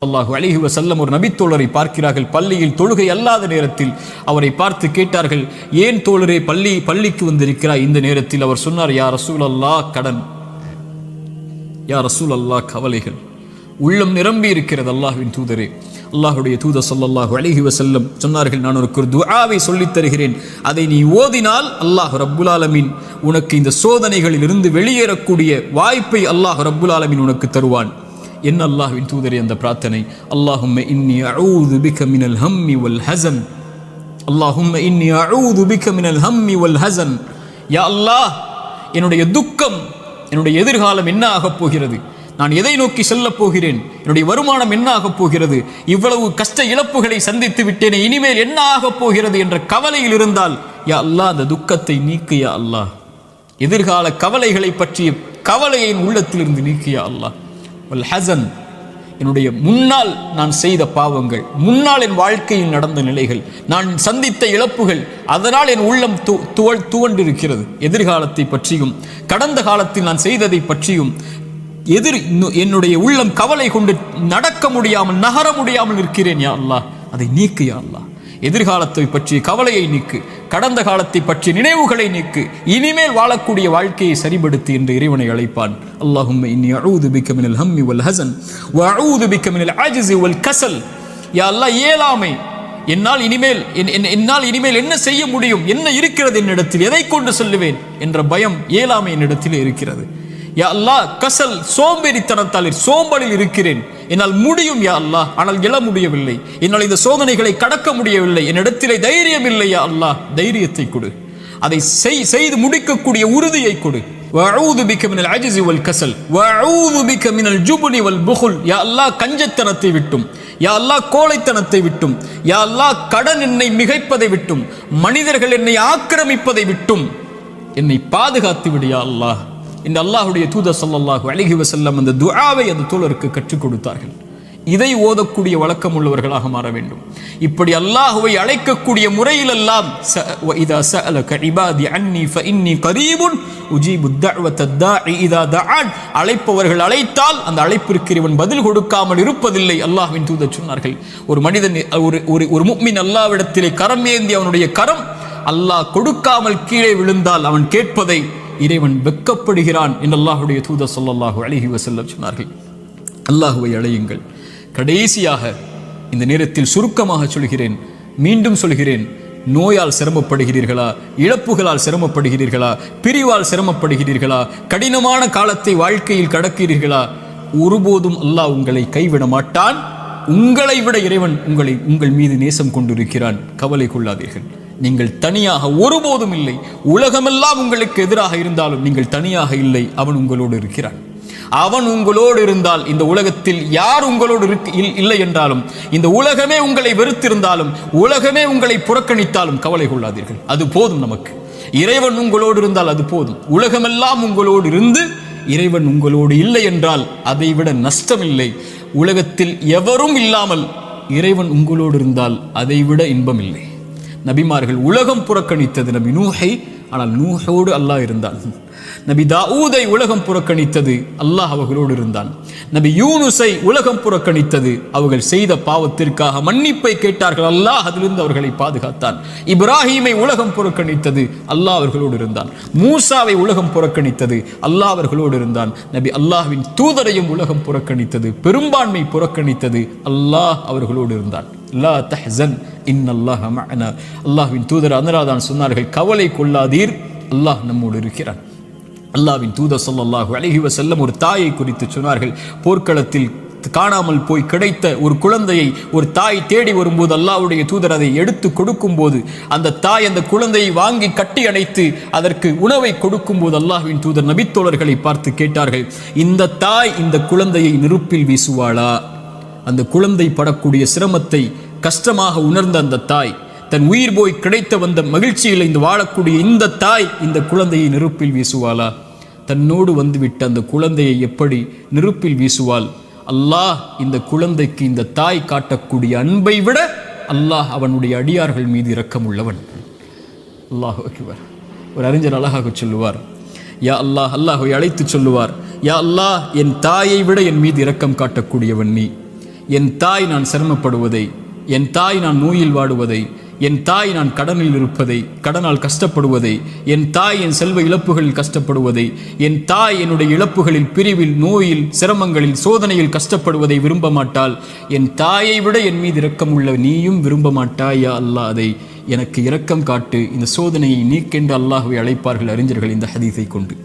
ஸல்லல்லாஹு அலைஹி வஸல்லம் ஒரு நபித்தோழரை பார்க்கிறார்கள். பள்ளியில் தொழுகை அல்லாத நேரத்தில் அவரை பார்த்து கேட்டார்கள், ஏன் தோழரே பள்ளிக்கு வந்திருக்கிறாய் இந்த நேரத்தில்? அவர் சொன்னார், யா ரசூலல்லாஹ், கடன், யா ரசூலல்லாஹ், கவலைகள், உள்ளம் நிரம்பி இருக்கிறது அல்லாஹ்வின் தூதரே. அல்லாஹ்வுடைய தூதர் ஸல்லல்லாஹு அலைஹி வஸல்லம் சொன்னார்கள், நான் உனக்கு ஒரு துஆவை சொல்லித் தருகிறேன், அதை நீ ஓதினால் அல்லாஹ் ரப்புல் ஆலமீன் உனக்கு இந்த சோதனைகளில் இருந்து வெளியேறக்கூடிய வாய்ப்பை அல்லாஹ் ரப்புல் ஆலமீன் உனக்கு தருவான். என்ன அல்லாஹ்வின் தூதரே அந்த பிரார்த்தனை? அல்லாஹும்ம இன்னி அஊது பிக மினல் ஹம்மி வல் ஹஸன், அல்லாஹும்ம இன்னி அஊது பிக மினல் ஹம்மி வல் ஹஸன். யா அல்லாஹ், என்னுடைய துக்கம், என்னுடைய எதிர்காலம் என்ன ஆகப் போகிறது, நான் எதை நோக்கி செல்லப் போகிறேன், என்னுடைய வருமானம் என்ன ஆகப் போகிறது, இவ்வளவு கஷ்ட இழப்புகளை சந்தித்து விட்டேனே, இனிமேல் என்ன ஆகப் போகிறது என்ற கவலையில் இருந்தால், யா அல்லாஹ், அந்த துக்கத்தை நீக்கு யா அல்லாஹ். எதிர்கால கவலைகளை பற்றிய கவலையை உள்ளத்திலிருந்து நீக்கு யா அல்லாஹ். வல் ஹஸன், என்னுடைய முன்னால் நான் செய்த பாவங்கள், முன்னால் என் வாழ்க்கையில் நடந்த நிலைகள், நான் சந்தித்த இழப்புகள், அதனால் என் உள்ளம் துவண்டிருக்கிறது. எதிர்காலத்தை பற்றியும் கடந்த காலத்தில் நான் செய்ததை பற்றியும் என்னுடைய உள்ளம் கவலை கொண்டு நடக்க முடியாமல், நகர முடியாமல் இருக்கிறேன் யா அல்லாஹ். அதை நீக்கு யா அல்லாஹ். எதிர்காலத்தை பற்றிய கவலையை நீக்கு, கடந்த காலத்தை பற்றிய நினைவுகளை நீக்கு, இனிமேல் வாழக்கூடிய வாழ்க்கையை சரிபடுத்து என்று இறைவனை அழைப்பான். அல்லாஹும்ம இன்னி அஊது பிக மினல் ஹம்மி வல் ஹஸன் வ அஊது பிக மினல் அஜ்ஸி வல் கஸல். யா அல்லாஹ், இயலாமை, என்னால் இனிமேல் என்ன செய்ய முடியும், என்ன இருக்கிறது என்னிடத்தில், எதை கொண்டு சொல்லுவேன் என்ற பயம், இயலாமை என்னிடத்தில் இருக்கிறது. யா அல்லாஹ், கசல், சோம்பேறித்தனத்தால் சோம்பலில் இருக்கிறேன், என்னால் முடியும் யா அல்லாஹ், ஆனால் எழ முடியவில்லை, என்னால் இந்த சோதனைகளை கடக்க முடியவில்லை, என்னிடத்திலே தைரியம் இல்லை யா அல்லாஹ், தைரியத்தை கொடு, அதை செய்து முடிக்கக்கூடிய உறுதியை கொடு. வஅஊது பிக மினல் அஜ்ஸி வல் கஸல் வஅஊது பிக மினல் ஜுப்னி வல் புகுல். யா அல்லாஹ், கஞ்சத்தனத்தை விட்டும், யா அல்லாஹ், கோழைத்தனத்தை விட்டும், யா அல்லாஹ், கடன் என்னை மிகைப்பதை விட்டும், மனிதர்கள் என்னை ஆக்கிரமிப்பதை விட்டும் என்னை பாதுகாத்து விடு யா அல்லாஹ். இந்த அல்லாஹ்வுடைய தூதர் ஸல்லல்லாஹு அலைஹி வஸல்லம் அந்த துஆவை அந்த தோழருக்கு கற்றுக் கொடுத்தார்கள். இதை ஓதக்கூடிய வழக்கம் உள்ளவர்களாக மாற வேண்டும். இப்படி அல்லாஹ்வை அழைக்கக்கூடிய முறையில் எல்லாம் இதா சஅலக இபாதி அன்னி ஃபஇன்னி கரீபுன் உஜீபு தஅவத தாஇ இதா தஆன். அழைப்பவர்கள் அழைத்தால் அந்த அழைப்பிற்கு இவன் பதில் கொடுக்காமல் இருப்பதில்லை. அல்லாஹ்வின் தூதர் சொன்னார்கள், ஒரு மனிதன், ஒரு முஃமின் அல்லாஹ்விடத்திலே கரம் ஏந்தி அவனுடைய கரம் அல்லாஹ் கொடுக்காமல் கீழே விழுந்தால் அவன் கேட்பதை இறைவன் வெட்கப்படுகிறான் என்று அல்லாஹ்வுடைய தூதர் ஸல்லல்லாஹு அலைஹி வஸல்லம் சொன்னார்கள். அல்லாஹ்வை அழையுங்கள். கடைசியாக இந்த நேரத்தில் சுருக்கமாக சொல்கிறேன், மீண்டும் சொல்கிறேன், நோயால் சிரமப்படுகிறீர்களா, இழப்புகளால் சிரமப்படுகிறீர்களா, பிரிவால் சிரமப்படுகிறீர்களா, கடினமான காலத்தை வாழ்க்கையில் கடக்கிறீர்களா, ஒருபோதும் அல்லாஹ் உங்களை கைவிட மாட்டான். உங்களை விட இறைவன் உங்கள் மீது நேசம் கொண்டிருக்கிறான். கவலை கொள்ளாதீர்கள். நீங்கள் தனியாக ஒருபோதும் இல்லை. உலகமெல்லாம் உங்களுக்கு எதிராக இருந்தாலும் நீங்கள் தனியாக இல்லை. அவன் உங்களோடு இருக்கிறான். அவன் உங்களோடு இருந்தால், இந்த உலகத்தில் யார் உங்களோடு இல்லை என்றாலும், இந்த உலகமே உங்களை வெறுத்திருந்தாலும், உலகமே உங்களை புறக்கணித்தாலும் கவலை கொள்ளாதீர்கள். அது போதும் நமக்கு. இறைவன் உங்களோடு இருந்தால் அது போதும். உலகமெல்லாம் உங்களோடு இருந்து இறைவன் உங்களோடு இல்லை என்றால் அதை விட நஷ்டமில்லை. உலகத்தில் எவரும் இல்லாமல் இறைவன் உங்களோடு இருந்தால் அதை விட இன்பம் இல்லை. நபிமார்கள் உலகம் புறக்கணித்தது நபி நூஹை, ஆனால் நூஹோடு அல்லாஹ் இருந்தான். நபி தாவூதை உலகம் புறக்கணித்தது, அல்லாஹ் அவர்களோடு இருந்தான். நபி யூனுஸை உலகம் புறக்கணித்தது, அவர்கள் செய்த பாவத்திற்காக மன்னிப்பை கேட்டார்கள், அல்லாஹ் அதிலிருந்து அவர்களை பாதுகாத்தான். இப்ராஹீமை உலகம் புறக்கணித்தது, அல்லாஹ் அவர்களோடு இருந்தான். மூசாவை உலகம் புறக்கணித்தது, அல்லாஹ் அவர்களோடு இருந்தான். நபி அல்லாஹ்வின் தூதரையும் உலகம் புறக்கணித்தது, பெரும்பான்மை புறக்கணித்தது, அல்லாஹ் அவர்களோடு இருந்தான். லா தஹ்சன் இன்னல்லாஹ மஅனா. அல்லாஹ்வின் தூதர் அதனால்தான் சொன்னார்கள், கவலை கொள்ளாதீர், அல்லாஹ் நம்மோடு இருக்கிறான். அல்லாஹ்வின் தூதர் ஸல்லல்லாஹு அலைஹி வஸல்லம் ஒரு தாயை குறித்து சொன்னார்கள். போர்க்களத்தில் காணாமல் போய் கிடைத்த ஒரு குழந்தையை ஒரு தாய் தேடி வரும்போது அல்லாஹ்வுடைய தூதர் அதை எடுத்து கொடுக்கும் போது, அந்த தாய் அந்த குழந்தையை வாங்கி கட்டி அணைத்து அதற்கு உணவை கொடுக்கும் போது அல்லாஹ்வின் தூதர் நபித்தோழர்களை பார்த்து கேட்டார்கள், இந்த தாய் இந்த குழந்தையை நெருப்பில் வீசுவாளா? அந்த குழந்தை படக்கூடிய சிரமத்தை கஷ்டமாக உணர்ந்த அந்த தாய், தன் உயிர் போய் கிடைத்த வந்த மகிழ்ச்சியில் இந்த வாழக்கூடிய இந்த தாய் இந்த குழந்தையை நெருப்பில் வீசுவாளா? தன்னோடு வந்துவிட்ட அந்த குழந்தையை எப்படி நெருப்பில் வீசுவாள்? அல்லாஹ் இந்த குழந்தைக்கு இந்த தாய் காட்டக்கூடிய அன்பை விட அல்லாஹ் அவனுடைய அடியார்கள் மீது இரக்கம் உள்ளவன். அல்லாஹ் அக்பர். ஒரு அறிஞர் அழகாக சொல்லுவார், யா அல்லாஹ், அல்லாஹ்வை அழைத்து சொல்லுவார், யா அல்லாஹ், என் தாயை விட என் மீது இரக்கம் காட்டக்கூடியவன் நீ. என் தாய் நான் சிரமப்படுவதை, என் தாய் நான் நோயில் வாடுவதை, என் தாய் நான் கடனில் இருப்பதை, கடனால் கஷ்டப்படுவதை, என் தாய் என் செல்வ இழப்புகளில் கஷ்டப்படுவதை, என் தாய் என்னுடைய இழப்புகளில், பிரிவில், நோயில், சிரமங்களில், சோதனையில் கஷ்டப்படுவதை விரும்ப மாட்டாள். என் தாயை விட என் மீது இரக்கம் உள்ள நீயும் விரும்ப மாட்டாயா அல்லாஹ், அதை எனக்கு இரக்கம் காட்டு, இந்த சோதனையை நீக்கென்று அல்லாஹ்வை அழைப்பார்கள் அறிஞர்கள் இந்த ஹதீஸை கொண்டு.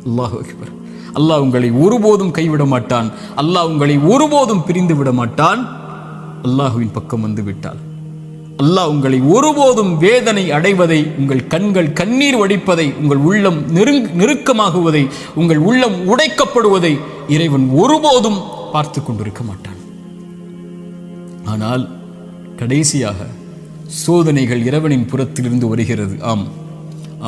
அல்லாஹு அக்பர். அல்லாஹ் உங்களை ஒருபோதும் கைவிட மாட்டான். அல்லாஹ் உங்களை ஒருபோதும் பிரிந்து விட மாட்டான். அல்லாஹுவின் பக்கம் வந்து விட்டால் அல்லாஹ் உங்களை ஒருபோதும் வேதனை அடைவதை, உங்கள் கண்கள் கண்ணீர் வடிப்பதை, உங்கள் உள்ளம் நெருக்கமாகுவதை, உங்கள் உள்ளம் உடைக்கப்படுவதை இறைவன் ஒருபோதும் பார்த்து கொண்டிருக்க மாட்டான். ஆனால் கடைசியாக சோதனைகள் இறைவனின் புறத்திலிருந்து வருகிறது. ஆம்,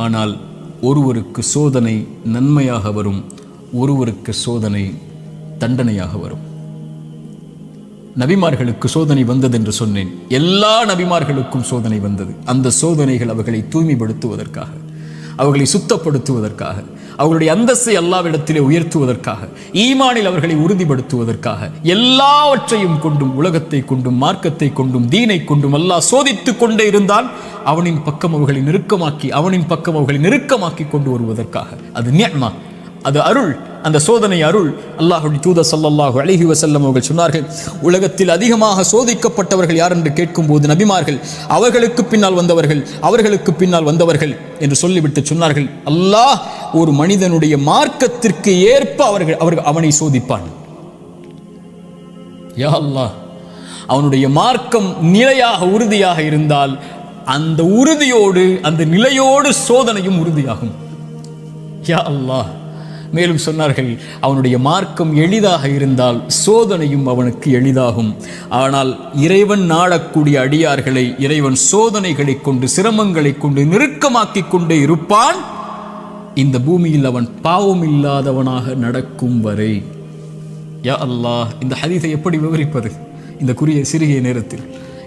ஆனால் ஒருவருக்கு சோதனை நன்மையாக வரும், ஒருவருக்கு சோதனை தண்டனையாக வரும். நபிமார்களுக்கு சோதனை வந்தது என்று சொன்னேன். எல்லா நபிமார்களுக்கும் சோதனை வந்தது. அந்த சோதனைகள் அவர்களை தூய்மைப்படுத்துவதற்காக, அவர்களை சுத்தப்படுத்துவதற்காக, அவர்களுடைய அந்தஸ்தை அல்லாஹ்விடத்திலே உயர்த்துவதற்காக, ஈமானில் அவர்களை உறுதிப்படுத்துவதற்காக, எல்லாவற்றையும் கொண்டும், உலகத்தை கொண்டும், மார்க்கத்தை கொண்டும், தீனை கொண்டும் அல்லாஹ் சோதித்துக் கொண்டே இருந்தால் அவனின் பக்கம் அவர்களை நெருக்கமாக்கி, அவனின் பக்கம் அவர்களை நெருக்கமாக்கி கொண்டு வருவதற்காக. அது நிஅமா, அது அருள். அந்த சோதனை அருள். அல்லாஹ்வுடைய தூதர் ஸல்லல்லாஹு அலைஹி வஸல்லம் அவர்கள் சொன்னார்கள், உலகத்தில் அதிகமாக சோதிக்கப்பட்டவர்கள் யார் என்று கேட்கும்போது நபிமார்கள், அவர்களுக்கு பின்னால் வந்தவர்கள், அவர்களுக்கு பின்னால் வந்தவர்கள் என்று சொல்லிவிட்டு சொன்னார்கள், அல்லாஹ் ஒரு மனிதனுடைய மார்க்கத்திற்கு ஏற்ப அவனை சோதிப்பான். யா அல்லாஹ், அவனுடைய மார்க்கம் நிலையாக உறுதியாக இருந்தால் அந்த உறுதியோடு, அந்த நிலையோடு சோதனையும் உறுதியாகும். யா அல்லாஹ். மேலும் சொன்னார்கள், அவனுடைய மார்க்கம் எளிதாக இருந்தால் சோதனையும் அவனுக்கு எளிதாகும். ஆனால் இறைவன் நாடக்கூடிய அடியார்களை இறைவன் சோதனைகளை கொண்டு, சிரமங்களை கொண்டு நெருக்கமாக்கி கொண்டே இருப்பான், இந்த பூமியில் அவன் பாவம் இல்லாதவனாக நடக்கும் வரை. யா அல்லாஹ், இந்த ஹதீஸை எப்படி விவரிப்பது இந்த சிறிய நேரத்தில்?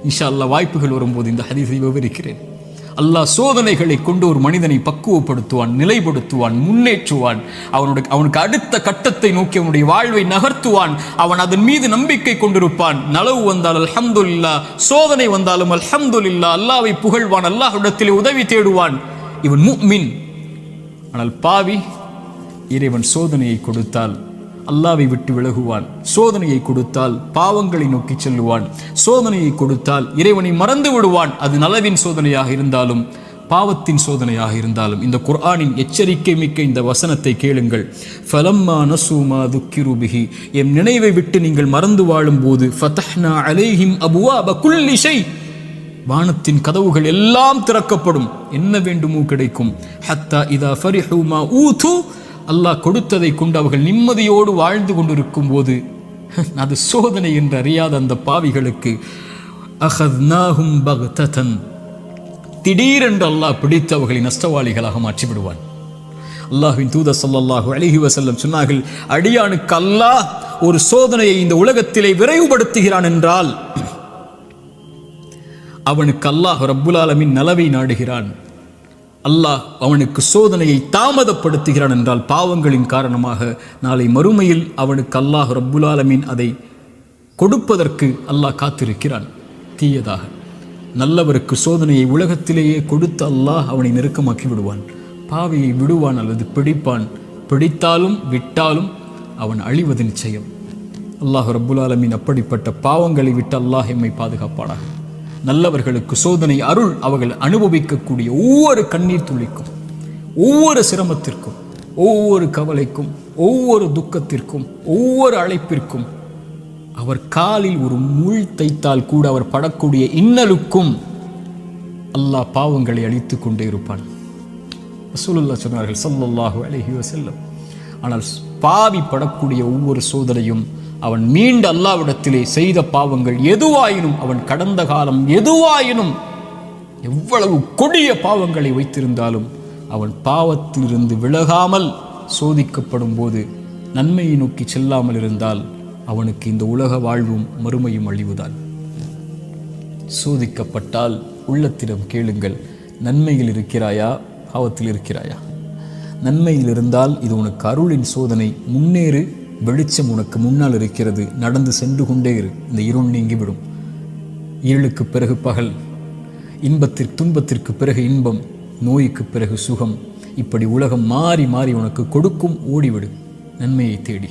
இன்ஷா அல்லாஹ் வாய்ப்புகள் வரும்போது இந்த ஹதீஸை விவரிக்கிறேன். அல்லாஹ் சோதனைகளை கொண்டு ஒரு மனிதனை பக்குவப்படுத்துவான், நிலைப்படுத்துவான், முன்னேற்றுவான். அவனுக்கு அடுத்த கட்டத்தை நோக்கி அவனுடைய வாழ்வை நகர்த்துவான். அவன் அதன் மீது நம்பிக்கை கொண்டிருப்பான். நலவு வந்தால் அல்ஹம்துலில்லாஹ், சோதனை வந்தாலும் அல்ஹம்துலில்லாஹ், அல்லாஹ்வை புகழ்வான், அல்லாஹ்விடத்திலே உதவி தேடுவான். இவன் முஃமின். ஆனால் பாவி, இறைவன் சோதனையை கொடுத்தால் அல்லாஹ்வை விட்டு விலகுவான், சோதனையை கொடுத்தால் பாவங்களை நோக்கி செல்லுவான், சோதனையை கொடுத்தால் இறைவனை மறந்து விடுவான். அது நலவின் சோதனையாக இருந்தாலும் பாவத்தின் சோதனையாக இருந்தாலும். இந்த குர்ஆனின் எச்சரிக்கை மிக்க இந்த வசனத்தை கேளுங்கள். ஃபலம்மா நஸூ மா துக்கிரு பிஹி, எம் நினைவை விட்டு நீங்கள் மறந்து வாழும் போது, ஃபதஹ்னா அலைஹிம் அபுவாப குல்லி ஷை, வானத்தின் கதவுகள் எல்லாம் திறக்கப்படும், என்ன வேண்டுமோ கிடைக்கும். ஹத்தா இதா ஃபரிஹு மா ஊது, அல்லாஹ் கொடுத்ததை கொண்டு அவர்கள் நிம்மதியோடு வாழ்ந்து கொண்டிருக்கும் போது, அது சோதனை என்று அறியாத அந்த பாவிகளுக்கு அஹத்னாஹும் பக்ததன், திடீரென்று அல்லாஹ் பிடித்து அவர்களை நஷ்டவாளிகளாக மாற்றிவிடுவான். அல்லாஹ்வின் தூதர் ஸல்லல்லாஹு அலைஹி வஸல்லம் சொன்னார்கள், அடியானுக்கு அல்லாஹ் ஒரு சோதனையை இந்த உலகத்திலே விரைவுபடுத்துகிறான் என்றால் அவனுக்கு அல்லாஹ் ரப்புல் ஆலமீன் நலவை நாடுகிறான். அல்லாஹ் அவனுக்கு சோதனையை தாமதப்படுத்துகிறான் என்றால் பாவங்களின் காரணமாக நாளை மறுமையில் அவனுக்கு அல்லாஹ் ரப்புல் ஆலமீன் அதை கொடுப்பதற்கு அல்லாஹ் காத்திருக்கிறான். தீயதாக நல்லவருக்கு சோதனையை உலகத்திலேயே கொடுத்து அல்லாஹ் அவனை நெருக்கமாக்கி விடுவான். பாவியை விடுவான் அல்லது பிடிப்பான். பிடித்தாலும் விட்டாலும் அவன் அழிவது நிச்சயம். அல்லாஹ் ரப்புல் ஆலமீன் அப்படிப்பட்ட பாவங்களை விட்டு அல்லாஹ் எம்மை பாதுகாப்பானாக. நல்லவர்களுக்கு சோதனை அருள். அவர்கள் அனுபவிக்கக்கூடிய ஒவ்வொரு கண்ணீர் துளிக்கும், ஒவ்வொரு சிரமத்திற்கும், ஒவ்வொரு கவலைக்கும், ஒவ்வொரு துக்கத்திற்கும், ஒவ்வொரு அழைப்பிற்கும், அவர் காலில் ஒரு முள் தைத்தால் கூட அவர் படக்கூடிய இன்னலுக்கும் அல்லாஹ் பாவங்களை அழித்து கொண்டே இருப்பான். ரசூலுல்லாஹ் சொன்னார்கள் ஸல்லல்லாஹு அலைஹி வஸல்லம். ஆனால் பாவி படக்கூடிய ஒவ்வொரு சோதனையும் அவன் மீண்டு அல்லாஹ்விடத்திலே செய்த பாவங்கள் எதுவாயினும், அவன் கடந்த காலம் எதுவாயினும், எவ்வளவு கொடிய பாவங்களை வைத்திருந்தாலும் அவன் பாவத்திலிருந்து விலகாமல் சோதிக்கப்படும் போது, நன்மையை நோக்கி செல்லாமல் இருந்தால் அவனுக்கு இந்த உலக வாழ்வும் மறுமையும் அழிவுதான். சோதிக்கப்பட்டால் உள்ளத்திடம் கேளுங்கள், நன்மையில் இருக்கிறாயா, பாவத்தில் இருக்கிறாயா? நன்மையில் இருந்தால் இது உனக்கு அருளின் சோதனை, முன்னேறு, வெளிச்சம் உனக்கு முன்னால் இருக்கிறது, நடந்து சென்று கொண்டே இரு, இந்த இருள் நீங்கிவிடும். இருளுக்கு பிறகு பகல், துன்பத்திற்கு பிறகு இன்பம், நோய்க்கு பிறகு சுகம். இப்படி உலகம் மாறி மாறி உனக்கு கொடுக்கும். ஓடிவிடு நன்மையை தேடி.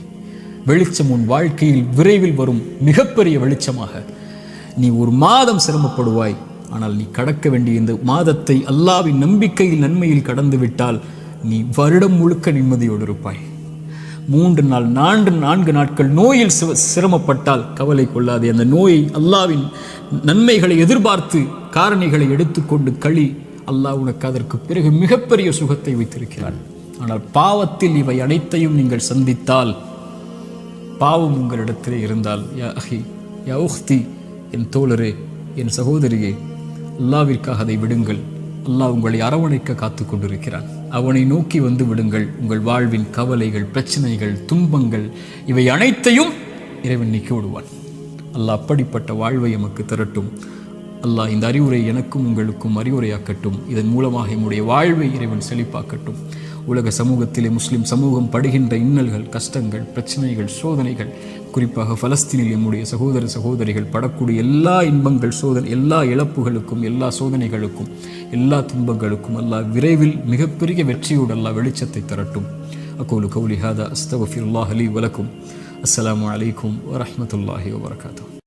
வெளிச்சம் உன் வாழ்க்கையில் விரைவில் வரும், மிகப்பெரிய வெளிச்சமாக. நீ ஒரு மாதம் சிரமப்படுவாய், ஆனால் நீ கடக்க வேண்டிய இந்த மாதத்தை அல்லாஹ்வின் நம்பிக்கையில் நன்மையில் கடந்து விட்டால் நீ வருடம் முழுக்க நிம்மதியோடு இருப்பாய். 3 நாள் 4 நாட்கள் நோயில் சிரமப்பட்டால் கவலை கொள்ளாதே. அந்த நோயை அல்லாஹ்வின் நன்மைகளை எதிர்பார்த்து காரணிகளை எடுத்துக்கொண்டு களி. அல்லாஹ் உனக்கு அதற்கு பிறகு மிகப்பெரிய சுகத்தை வைத்திருக்கிறான். ஆனால் பாவத்தில் இவை அனைத்தையும் நீங்கள் சந்தித்தால், பாவம் உங்களிடத்திலே இருந்தால், யா அஹி யா உஹ்தி, என் தோழரே, என் சகோதரியே, அல்லாஹ்விற்காக அதை விடுங்கள். அல்லாஹ் உங்களை அரவணைக்க காத்து கொண்டிருக்கிறான். அவனை நோக்கி வந்து விடுங்கள். உங்கள் வாழ்வின் கவலைகள், பிரச்சனைகள், துன்பங்கள் இவை அனைத்தையும் இறைவன் நீக்கி விடுவான். அல்லாஹ் அப்படிப்பட்ட வாழ்வை எமக்கு தரட்டும். அல்லாஹ் இந்த அறிவுரை எனக்கும் உங்களுக்கும் அறிவுரையாக்கட்டும். இதன் மூலமாக என்னுடைய வாழ்வை இறைவன் செழிப்பாக்கட்டும். உலக சமூகத்திலே முஸ்லிம் சமூகம் படுகின்ற இன்னல்கள், கஷ்டங்கள், பிரச்சனைகள், சோதனைகள், குறிப்பாக பலஸ்தீனில் நம்முடைய சகோதர சகோதரிகள் படக்கூடிய எல்லா இன்பங்கள், எல்லா இழப்புகளுக்கும், எல்லா சோதனைகளுக்கும், எல்லா துன்பங்களுக்கும் அல்லாஹ் விரைவில் மிகப்பெரிய வெற்றியோடு அல்லாஹ் வெளிச்சத்தை தரட்டும். அகூலு கௌலி ஹாதா அஸ்தக்ஃபிருல்லாஹ் லீ வலக்கும். அஸ்ஸலாமு அலைக்கும் வரஹ்மத்துல்லாஹி வபரகாத்துஹு.